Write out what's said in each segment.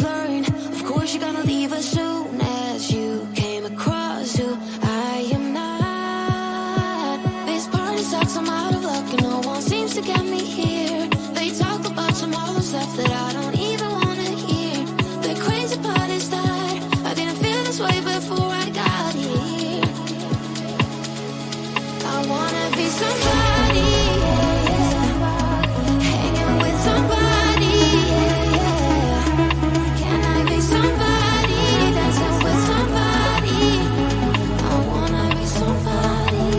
lessons learned. Of course you're gonna leave as soon as you came across who I am not. This party sucks, I'm out of luck, and no one seems to get me here. They talk about some all the stuff that I don't even wanna hear. The crazy part is that I didn't feel this way before I got here. I wanna be somebody, hanging with somebody, Can I be somebody, dancing with somebody? I wanna be somebody,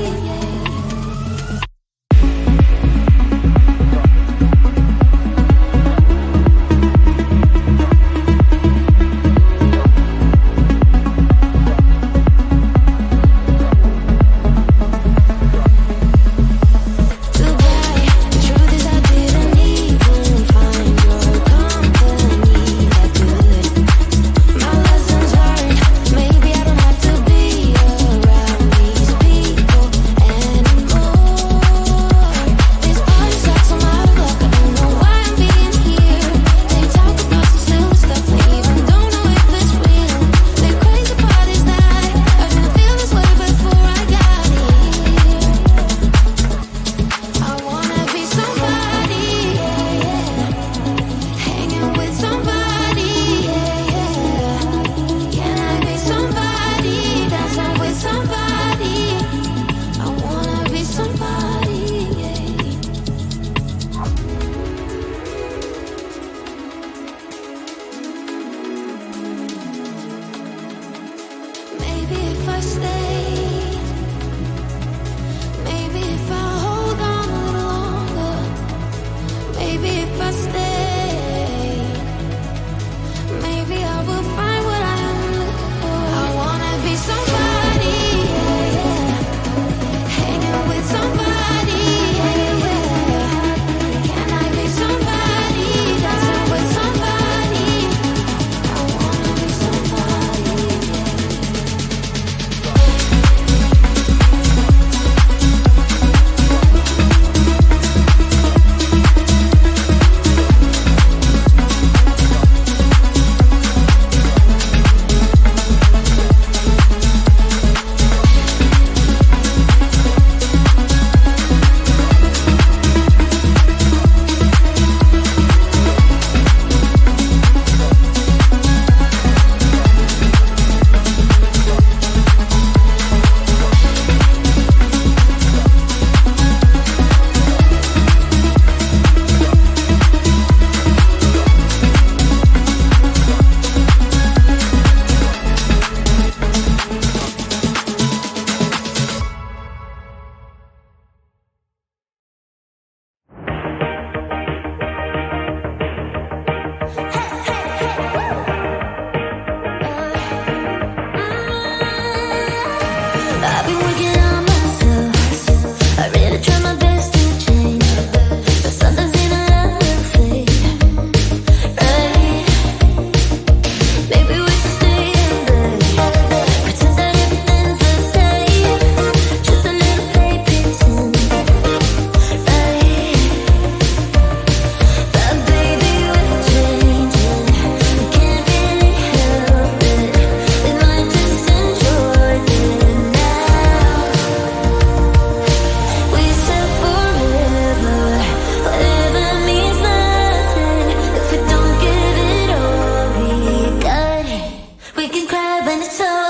I've been working on myself. I really try my best to change, but sometimes in a love fade, right? Maybe we should stay in bed, pretend that everything's the same, just a little play pretend, right? But baby, we're changing, we can't really help it. We might just enjoy it now. We said forever, whatever means nothing if we don't give it all we got. We can cry when it's over.